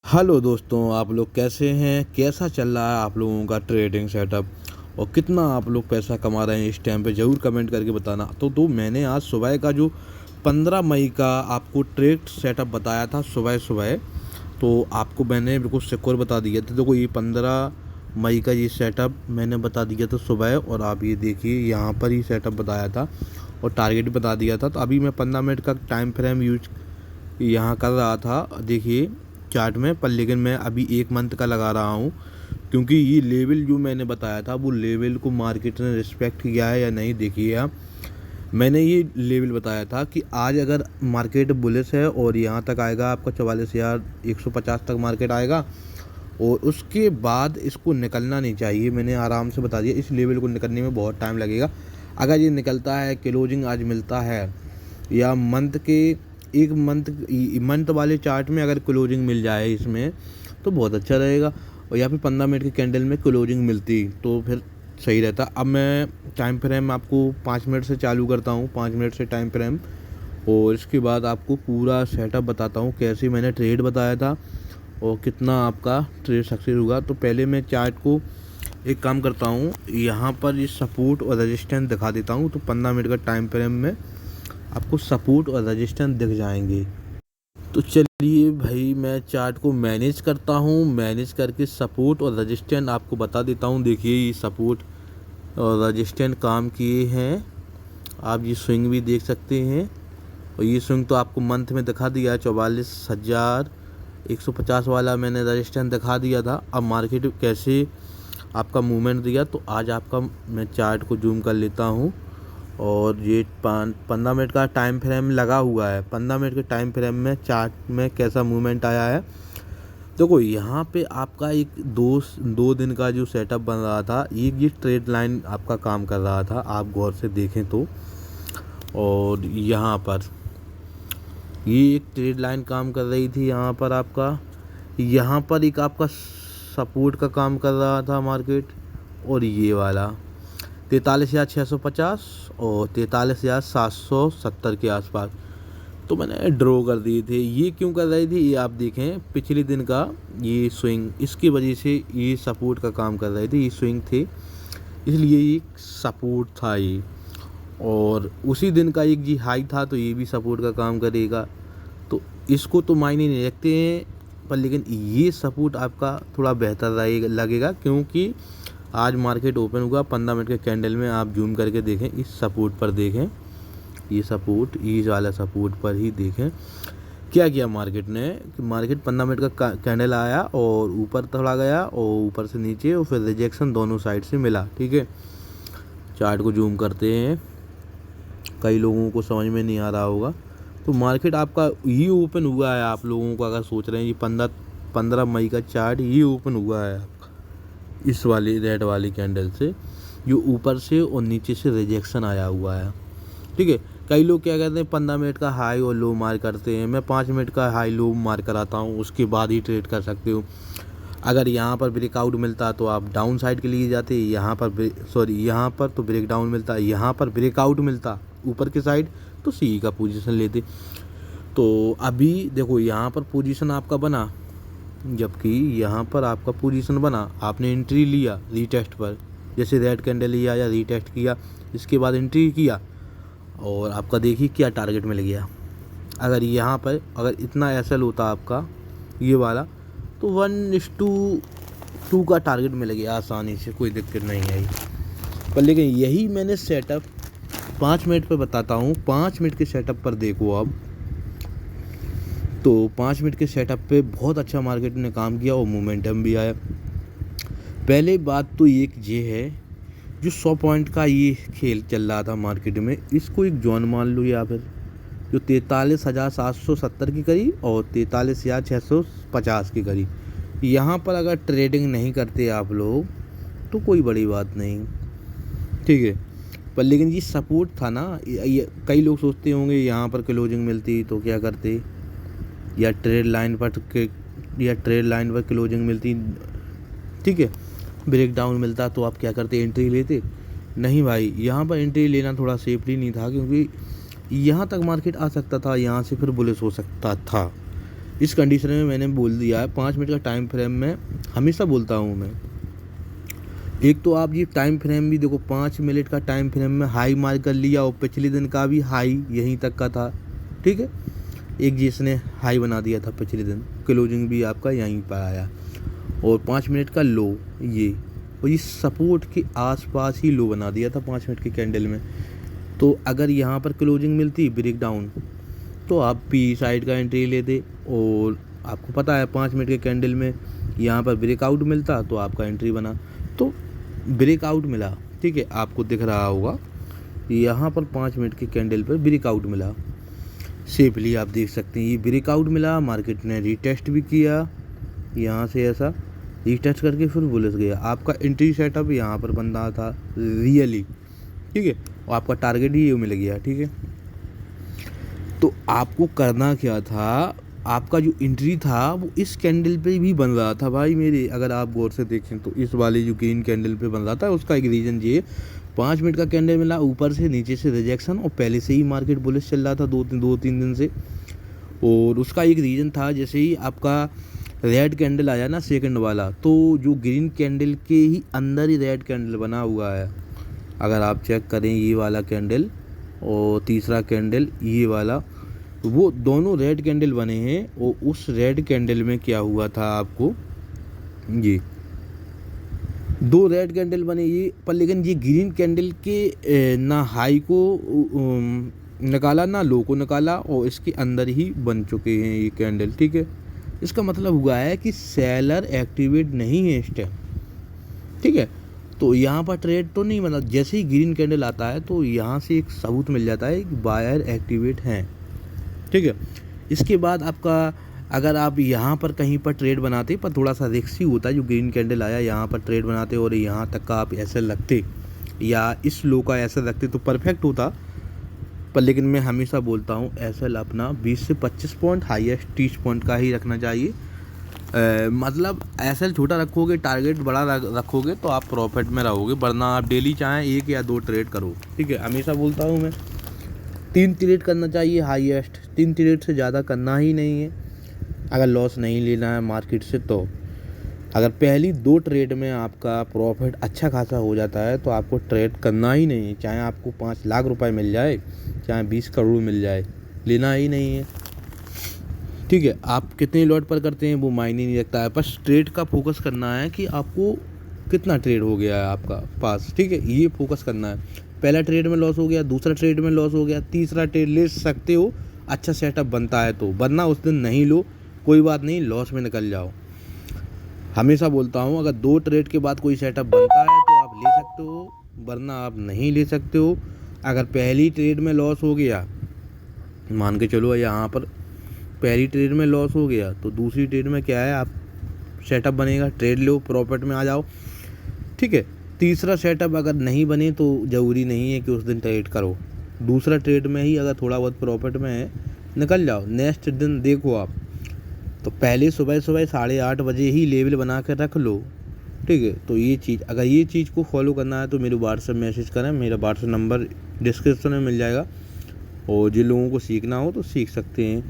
Hello दोस्तों, आप लोग कैसे हैं? कैसा चल रहा है आप लोगों का ट्रेडिंग सेटअप और कितना आप लोग पैसा कमा रहे हैं इस टाइम पे? ज़रूर कमेंट करके बताना। तो मैंने आज सुबह का जो 15 मई का आपको ट्रेड सेटअप बताया था सुबह सुबह, तो आपको मैंने बिल्कुल सिक्योर बता दिया था। देखो ये 15 मई का ये सेटअप मैंने बता दिया था सुबह, और आप ये देखिए यहाँ पर ही सेटअप बताया था और टारगेट बता दिया था। तो अभी मैं 15 मिनट का टाइम फ्रेम यूज यहाँ कर रहा था, देखिए चार्ट में, पर लेकिन मैं अभी 1 मंथ का लगा रहा हूँ, क्योंकि ये लेवल जो मैंने बताया था वो लेवल को मार्केट ने रिस्पेक्ट किया है या नहीं। देखिए आप, मैंने ये लेवल बताया था कि आज अगर मार्केट बुलिश है और यहाँ तक आएगा आपका 44,150 तक मार्केट आएगा, और उसके बाद इसको निकलना नहीं चाहिए। मैंने आराम से बता दिया, इस लेवल को निकलने में बहुत टाइम लगेगा। अगर ये निकलता है, क्लोजिंग आज मिलता है, या मंथ के एक मंथ वाले चार्ट में अगर क्लोजिंग मिल जाए इसमें, तो बहुत अच्छा रहेगा। और या फिर 15 मिनट के कैंडल में क्लोजिंग मिलती तो फिर सही रहता। अब मैं टाइम फ्रेम आपको 5 मिनट से चालू करता हूँ, 5 मिनट से टाइम फ्रेम, और इसके बाद आपको पूरा सेटअप बताता हूँ कैसे मैंने ट्रेड बताया था और कितना आपका ट्रेड सक्सेस होगा। तो पहले मैं चार्ट को एक काम करता हूँ, यहाँ पर ये सपोर्ट और रेजिस्टेंस दिखा देता हूँ। तो 15 मिनट का टाइम फ्रेम में आपको सपोर्ट और रेजिस्टेंस दिख जाएंगे। तो चलिए भाई, मैं चार्ट को मैनेज करता हूँ, मैनेज करके सपोर्ट और रेजिस्टेंस आपको बता देता हूँ। देखिए ये सपोर्ट और रेजिस्टेंस काम किए हैं, आप ये स्विंग भी देख सकते हैं। और ये स्विंग तो आपको मंथ में दिखा दिया है, 44,150 वाला मैंने रेजिस्टेंस दिखा दिया था। अब मार्केट कैसे आपका मूवमेंट दिया, तो आज आपका मैं चार्ट को जूम कर लेता हूँ, और ये 15 मिनट का टाइम फ्रेम लगा हुआ है। 15 मिनट के टाइम फ्रेम में चार्ट में कैसा मूवमेंट आया है, देखो यहाँ पे आपका एक दो दिन का जो सेटअप बन रहा था, ये ट्रेड लाइन आपका काम कर रहा था, आप गौर से देखें तो। और यहाँ पर ये एक ट्रेड लाइन काम कर रही थी, यहाँ पर एक आपका सपोर्ट का काम कर रहा था मार्केट, और ये वाला 43,650 और 43,770 के आसपास तो मैंने ड्रॉ कर दिए थे। ये क्यों कर रही थी, ये आप देखें पिछले दिन का ये स्विंग, इसकी वजह से ये सपोर्ट का काम कर रहे थे, ये स्विंग थे, इसलिए ये सपोर्ट था ये। और उसी दिन का एक जी हाई था, तो ये भी सपोर्ट का काम करेगा। तो इसको तो मायने नहीं रखते हैं, पर लेकिन ये सपोर्ट आपका थोड़ा बेहतर लगेगा, क्योंकि आज मार्केट ओपन हुआ 15 मिनट के कैंडल में। आप जूम करके देखें, इस सपोर्ट पर देखें, ये सपोर्ट, इस वाला सपोर्ट पर ही देखें क्या किया मार्केट ने। मार्केट 15 मिनट का कैंडल आया और ऊपर थोड़ा गया, और ऊपर से नीचे, और फिर रिजेक्शन दोनों साइड से मिला। ठीक है, चार्ट को जूम करते हैं, कई लोगों को समझ में नहीं आ रहा होगा। तो मार्केट आपका ये ओपन हुआ है, आप लोगों को अगर सोच रहे हैं, ये 15 मई का चार्ट ये ओपन हुआ है इस वाली रेड वाली कैंडल से, जो ऊपर से और नीचे से रिजेक्शन आया हुआ है। ठीक है, कई लोग क्या कहते हैं 15 मिनट का हाई और लो मार करते हैं, मैं 5 मिनट का हाई लो मार कराता हूँ, उसके बाद ही ट्रेड कर सकते हो। अगर यहाँ पर ब्रेकआउट मिलता तो आप डाउन साइड के लिए जाते, यहाँ पर तो ब्रेक डाउन मिलता, यहाँ पर ब्रेकआउट मिलता ऊपर के साइड, तो सी का पोजीशन लेते। तो अभी देखो यहाँ पर पोजीशन आपका बना, जबकि यहाँ पर आपका पोजीशन बना, आपने एंट्री लिया रीटेस्ट पर, जैसे रेड कैंडल लिया या रीटेस्ट किया, इसके बाद एंट्री किया, और आपका देखिए क्या टारगेट मिल गया। अगर यहाँ पर अगर इतना एसएल होता आपका ये वाला, तो 1:2 का टारगेट मिल गया आसानी से, कोई दिक्कत नहीं आई। पर लेकिन यही मैंने सेटअप 5 मिनट पे बताता हूँ। 5 मिनट के सेटअप पर देखो अब, तो 5 मिनट के सेटअप पे बहुत अच्छा मार्केट ने काम किया और मोमेंटम भी आया। पहले बात तो एक ये है, जो 100 पॉइंट का ये खेल चल रहा था मार्केट में, इसको एक जोन मान लो, या फिर जो 43,770 के करीब और 43,650 के करीब, यहाँ पर अगर ट्रेडिंग नहीं करते आप लोग तो कोई बड़ी बात नहीं। ठीक है, पर लेकिन ये सपोर्ट था ना, ये कई लोग सोचते होंगे यहाँ पर क्लोजिंग मिलती तो क्या करते, या ट्रेड लाइन पर क्लोजिंग मिलती, ठीक है, ब्रेक डाउन मिलता तो आप क्या करते, एंट्री लेते। नहीं भाई, यहाँ पर एंट्री लेना थोड़ा सेफली नहीं था, क्योंकि यहाँ तक मार्केट आ सकता था, यहाँ से फिर बुलिश हो सकता था। इस कंडीशन में मैंने बोल दिया है 5 मिनट का टाइम फ्रेम में हमेशा बोलता हूँ मैं। एक तो आप ये टाइम फ्रेम भी देखो, 5 मिनट का टाइम फ्रेम में हाई मार्क कर लिया और पिछले दिन का भी हाई यहीं तक का था, ठीक है। एक जिसने हाई बना दिया था पिछले दिन, क्लोजिंग भी आपका यहीं पर आया, और 5 मिनट का लो ये, और ये सपोर्ट के आसपास ही लो बना दिया था 5 मिनट के कैंडल में। तो अगर यहाँ पर क्लोजिंग मिलती ब्रेक डाउन तो आप पी साइड का एंट्री लेते, और आपको पता है 5 मिनट के कैंडल में यहाँ पर ब्रेकआउट मिलता तो आपका एंट्री बना। तो ब्रेकआउट मिला, ठीक है, आपको दिख रहा होगा यहाँ पर 5 मिनट के कैंडल पर ब्रेकआउट मिला, सेफली आप देख सकते हैं ये ब्रेकआउट मिला। मार्केट ने रीटेस्ट भी किया, यहाँ से ऐसा रीटेस्ट करके फिर बुलिश गया। आपका एंट्री सेटअप यहाँ पर बन रहा था रियली, ठीक है, और आपका टारगेट ही ये मिल गया, ठीक है। तो आपको करना क्या था, आपका जो एंट्री था वो इस कैंडल पे भी बन रहा था भाई मेरे, अगर आप गौर से देखें तो इस वाले जो ग्रीन कैंडल पे बन रहा था। उसका एक रीज़न ये, 5 मिनट का कैंडल मिला, ऊपर से नीचे से रिजेक्शन, और पहले से ही मार्केट बुलिश चल रहा था 2-3 दिन से। और उसका एक रीज़न था, जैसे ही आपका रेड कैंडल आया ना सेकंड वाला, तो जो ग्रीन कैंडल के ही अंदर ही रेड कैंडल बना हुआ है। अगर आप चेक करें ये वाला कैंडल और तीसरा कैंडल ये वाला, वो दोनों रेड कैंडल बने हैं। और उस रेड कैंडल में क्या हुआ था आपको, ये 2 रेड कैंडल बने ये पर, लेकिन ये ग्रीन कैंडल के ना हाई को निकाला ना लो को निकाला, और इसके अंदर ही बन चुके हैं ये कैंडल, ठीक है। इसका मतलब हुआ है कि सेलर एक्टिवेट नहीं है इस टाइम, ठीक है। तो यहाँ पर ट्रेड तो नहीं, मतलब जैसे ही ग्रीन कैंडल आता है तो यहाँ से एक सबूत मिल जाता है कि बायर एक्टिवेट हैं, ठीक है। इसके बाद आपका अगर आप यहाँ पर कहीं पर ट्रेड बनाते, पर थोड़ा सा रिस्की होता है, जो ग्रीन कैंडल आया यहाँ पर ट्रेड बनाते और यहाँ तक का आप ऐसे रखते या इस लो का ऐसे रखते तो परफेक्ट होता। पर लेकिन मैं हमेशा बोलता हूँ एसएल अपना 20 से 25 पॉइंट, हाईएस्ट 30 पॉइंट का ही रखना चाहिए। मतलब एसएल छोटा रखोगे, टारगेट बड़ा रखोगे तो आप प्रॉफिट में रहोगे, वरना आप डेली चाहें 1 या 2 ट्रेड करो, ठीक है। हमेशा बोलता हूँ मैं 3 ट्रेड करना चाहिए हाईएस्ट, 3 ट्रेड से ज़्यादा करना ही नहीं है अगर लॉस नहीं लेना है मार्केट से। तो अगर पहली 2 ट्रेड में आपका प्रॉफिट अच्छा खासा हो जाता है तो आपको ट्रेड करना ही नहीं है, चाहे आपको 5 लाख रुपए मिल जाए, चाहे 20 करोड़ मिल जाए, लेना ही नहीं है, ठीक है। आप कितने लॉट पर करते हैं वो मायने नहीं रखता है, बस ट्रेड का फोकस करना है कि आपको कितना ट्रेड हो गया है आपका पास, ठीक है, ये फोकस करना है। पहला ट्रेड में लॉस हो गया, दूसरा ट्रेड में लॉस हो गया, तीसरा ट्रेड ले सकते हो, अच्छा सेटअप बनता है तो, वरना उस दिन नहीं लो, कोई बात नहीं, लॉस में निकल जाओ। हमेशा बोलता हूँ अगर 2 ट्रेड के बाद कोई सेटअप बनता है तो आप ले सकते हो, वरना आप नहीं ले सकते हो। अगर पहली ट्रेड में लॉस हो गया, मान के चलो यहाँ पर पहली ट्रेड में लॉस हो गया, तो दूसरी ट्रेड में क्या है, आप सेटअप बनेगा, ट्रेड लो, प्रॉफिट में आ जाओ, ठीक है। तीसरा सेटअप अगर नहीं बने तो ज़रूरी नहीं है कि उस दिन ट्रेड करो, दूसरा ट्रेड में ही अगर थोड़ा बहुत प्रॉफिट में है निकल जाओ, नेक्स्ट दिन देखो आप। तो पहले सुबह 8:30 बजे ही लेवल बना कर रख लो, ठीक है। तो ये चीज़, अगर ये चीज़ को फॉलो करना है तो मेरे व्हाट्सएप मैसेज करें, मेरा व्हाट्सएप नंबर डिस्क्रिप्शन में मिल जाएगा, और जिन लोगों को सीखना हो तो सीख सकते हैं,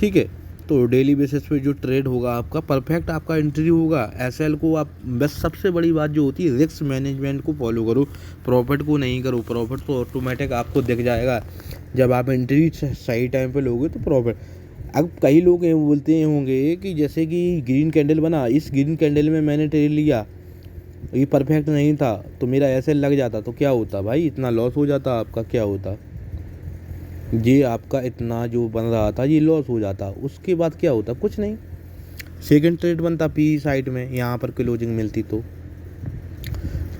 ठीक है। तो डेली बेसिस पे जो ट्रेड होगा आपका परफेक्ट, आपका एंट्री होगा। एसएल को आप बस सबसे बड़ी बात जो होती है रिस्क मैनेजमेंट को फॉलो करो, प्रॉफिट को नहीं करो। प्रॉफिट तो ऑटोमेटिक आपको दिख जाएगा जब आप एंट्री सही टाइम पे लोगे तो प्रॉफिट। अब कई लोग बोलते होंगे कि जैसे कि ग्रीन कैंडल बना, इस ग्रीन कैंडल में मैंने ट्रेड लिया, ये परफेक्ट नहीं था तो मेरा एसएल लग जाता तो क्या होता भाई, इतना लॉस हो जाता आपका, क्या होता, ये आपका इतना जो बन रहा था ये लॉस हो जाता। उसके बाद क्या होता, कुछ नहीं, सेकंड ट्रेड बनता पी साइड में, यहाँ पर क्लोजिंग मिलती तो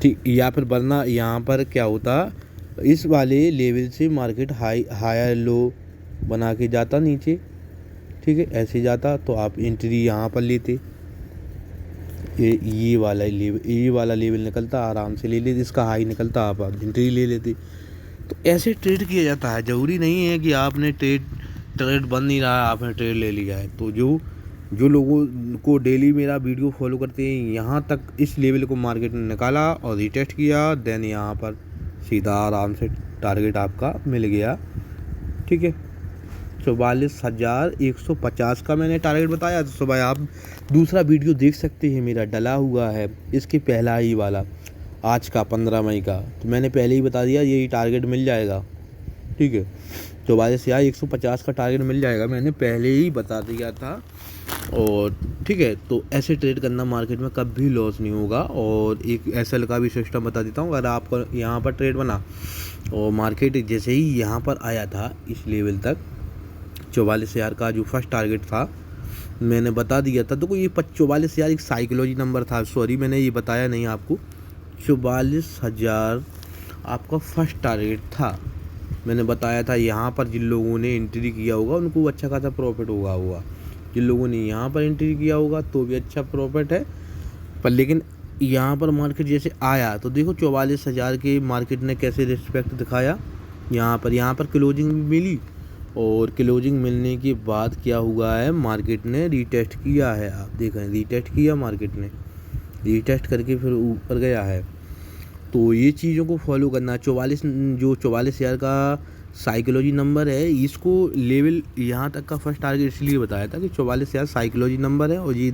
ठीक, या फिर वरना यहाँ पर क्या होता, इस वाले लेवल से मार्केट हायर लो बना के जाता नीचे, ठीक है, ऐसे जाता तो आप एंट्री यहाँ पर लेते, ये वाला लेवल निकलता, आराम से ले लेते, इसका हाई निकलता, आप एंट्री ले लेते। तो ऐसे ट्रेड किया जाता है, ज़रूरी नहीं है कि आपने ट्रेड बन नहीं रहा है आपने ट्रेड ले लिया है। तो जो लोगों को डेली मेरा वीडियो फॉलो करते हैं, यहाँ तक इस लेवल को मार्केट ने निकाला और रीटेस्ट किया, देन यहाँ पर सीधा आराम से टारगेट आपका मिल गया, ठीक है। 44,150 का मैंने टारगेट बताया। तो सुबह आप दूसरा वीडियो देख सकते हैं, मेरा डला हुआ है इसके पहला ही वाला, आज का 15 मई का। तो मैंने पहले ही बता दिया यही टारगेट मिल जाएगा, ठीक है। 44,150 का टारगेट मिल जाएगा, मैंने पहले ही बता दिया था। और ठीक है, तो ऐसे ट्रेड करना मार्केट में कभी लॉस नहीं होगा। और एक एसएल का भी सिस्टम बता देता हूँ। अगर आपको यहाँ पर ट्रेड बना और मार्केट जैसे ही यहाँ पर आया था इस लेवल तक, 44,000 का जो फर्स्ट टारगेट था मैंने बता दिया था। तो ये 44,000 एक साइकोलॉजी नंबर था, सॉरी मैंने ये बताया नहीं आपको। 44,000 आपका फर्स्ट टारगेट था, मैंने बताया था। यहाँ पर जिन लोगों ने एंट्री किया होगा उनको अच्छा खासा प्रॉफिट होगा, जिन लोगों ने यहाँ पर एंट्री किया होगा तो भी अच्छा प्रॉफिट है। पर लेकिन यहाँ पर मार्केट जैसे आया तो देखो 44,000 के मार्केट ने कैसे रिस्पेक्ट दिखाया। यहाँ पर क्लोजिंग भी मिली, और क्लोजिंग मिलने के बाद क्या हुआ है, मार्केट ने रीटेस्ट किया है। आप देखें, रीटेस्ट किया मार्केट ने, रीटेस्ट करके फिर ऊपर गया है। तो ये चीज़ों को फॉलो करना। 44,000 का साइकोलॉजी नंबर है, इसको लेवल यहाँ तक का फर्स्ट टारगेट इसलिए बताया था कि 44,000 साइकोलॉजी नंबर है, और ये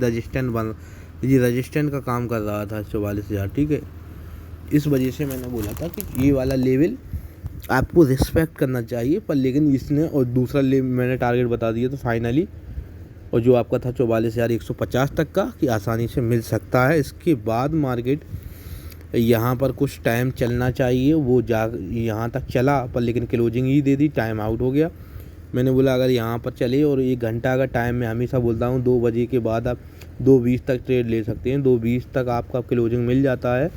रजिस्टेंट का काम कर रहा था 44,000, ठीक है। इस वजह से मैंने बोला था कि ये वाला लेवल आपको रिस्पेक्ट करना चाहिए। पर लेकिन इसने, और दूसरा मैंने टारगेट बता दिया तो फाइनली, और जो आपका था 44,150 तक का, कि आसानी से मिल सकता है। इसके बाद मार्केट यहाँ पर कुछ टाइम चलना चाहिए, वो यहाँ तक चला पर लेकिन क्लोजिंग ही दे दी, टाइम आउट हो गया। मैंने बोला अगर यहाँ पर चले, और 1 घंटा का टाइम मैं हमेशा बोलता हूँ, 2 बजे के बाद आप 2:20 तक ट्रेड ले सकते हैं। 2:20 तक आपका क्लोजिंग मिल जाता है,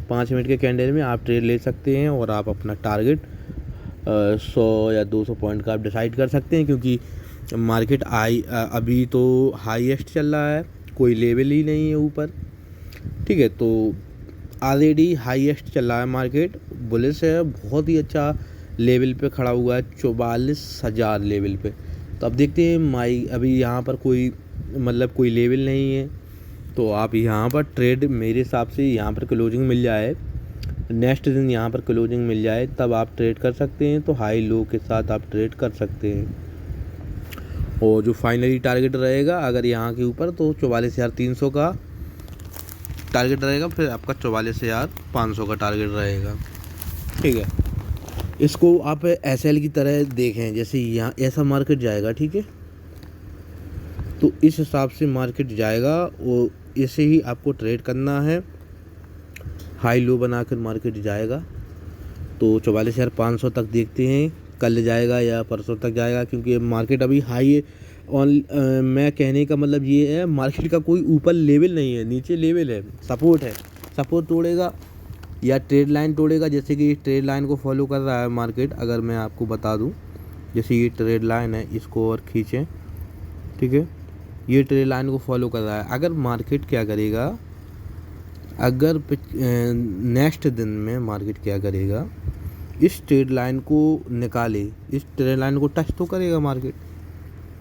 5 मिनट के कैंडल में आप ट्रेड ले सकते हैं, और आप अपना टारगेट 100 या 200 पॉइंट का आप डिसाइड कर सकते हैं। क्योंकि मार्केट अभी तो हाईएस्ट चल रहा है, कोई लेवल ही नहीं है ऊपर, ठीक है। तो ऑलरेडी हाईएस्ट चल रहा है मार्केट, बुलिश है, बहुत ही अच्छा लेवल पे खड़ा हुआ है 44,000 लेवल पे। तो अब देखते हैं अभी यहाँ पर कोई लेवल नहीं है, तो आप यहाँ पर ट्रेड, मेरे हिसाब से यहाँ पर क्लोजिंग मिल जाए, नेक्स्ट दिन यहाँ पर क्लोजिंग मिल जाए, तब आप ट्रेड कर सकते हैं। तो हाई लो के साथ आप ट्रेड कर सकते हैं। और जो फाइनली टारगेट रहेगा अगर यहाँ के ऊपर, तो 44,300 का टारगेट रहेगा, फिर आपका 44,500 का टारगेट रहेगा, ठीक है। इसको आप एसएल की तरह देखें, जैसे यहाँ ऐसा मार्केट जाएगा, ठीक है, तो इस हिसाब से मार्केट जाएगा, और ऐसे ही आपको ट्रेड करना है। हाई लो बनाकर मार्केट जाएगा, तो 44,500 तक देखते हैं, कल जाएगा या परसों तक जाएगा। क्योंकि मार्केट अभी हाई है, और मैं कहने का मतलब ये है, मार्केट का कोई ऊपर लेवल नहीं है, नीचे लेवल है, सपोर्ट है। सपोर्ट तोड़ेगा या ट्रेड लाइन तोड़ेगा, जैसे कि ट्रेड लाइन को फॉलो कर रहा है मार्केट। अगर मैं आपको बता दूं, जैसे ये ट्रेड लाइन है, इसको और खींचें, ठीक है, ये ट्रेड लाइन को फॉलो कर रहा है। अगर मार्केट क्या करेगा, अगर नेक्स्ट दिन में मार्केट क्या करेगा, इस ट्रेड लाइन को निकाले, इस ट्रेड लाइन को टच तो करेगा मार्केट,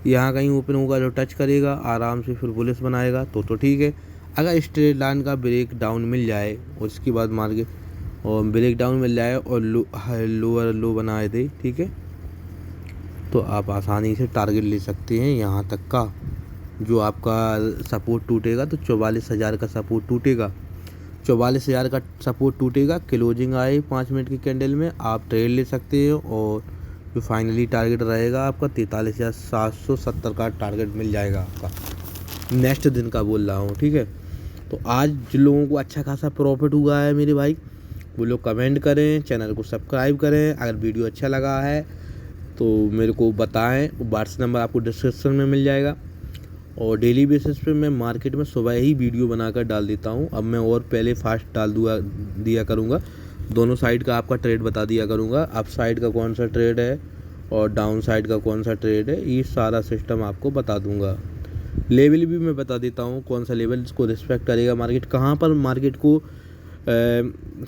यहाँ कहीं ओपन होगा जो टच करेगा, आराम से फिर बुलिश बनाएगा, तो ठीक है। अगर इस ट्रेड लाइन का ब्रेक डाउन मिल जाए, और इसके बाद मार्केट और ब्रेक डाउन मिल जाए और लोअर लो बनाए दे, ठीक है, तो आप आसानी से टारगेट ले सकते हैं यहाँ तक का। जो आपका सपोर्ट टूटेगा, तो 44,000 का सपोर्ट टूटेगा, 44,000 का सपोर्ट टूटेगा, क्लोजिंग आए 5 मिनट की कैंडल में, आप ट्रेड ले सकते हैं। और जो फाइनली टारगेट रहेगा आपका 43,770 का टारगेट मिल जाएगा आपका, नेक्स्ट दिन का बोल रहा हूँ, ठीक है। तो आज जिन लोगों को अच्छा खासा प्रॉफिट हुआ है मेरे भाई, वो लोग कमेंट करें, चैनल को सब्सक्राइब करें। अगर वीडियो अच्छा लगा है तो मेरे को बताएं, व्हाट्सएप नंबर आपको डिस्क्रिप्शन में मिल जाएगा। और डेली बेसिस पे मैं मार्केट में सुबह ही वीडियो बनाकर डाल देता हूँ। अब मैं और पहले फास्ट डाल दिया करूँगा, दोनों साइड का आपका ट्रेड बता दिया करूँगा, अप साइड का कौन सा ट्रेड है और डाउन साइड का कौन सा ट्रेड है, ये सारा सिस्टम आपको बता दूँगा। लेवल भी मैं बता देता हूँ, कौन सा लेवल इसको रिस्पेक्ट करेगा मार्केट, कहाँ पर मार्केट को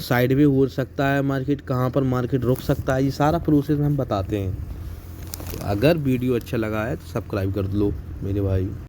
साइड में हो सकता है, मार्केट कहाँ पर मार्केट रुक सकता है, ये सारा प्रोसेस हम बताते हैं। तो अगर वीडियो अच्छा लगा है तो सब्सक्राइब कर लो मेरे भाई।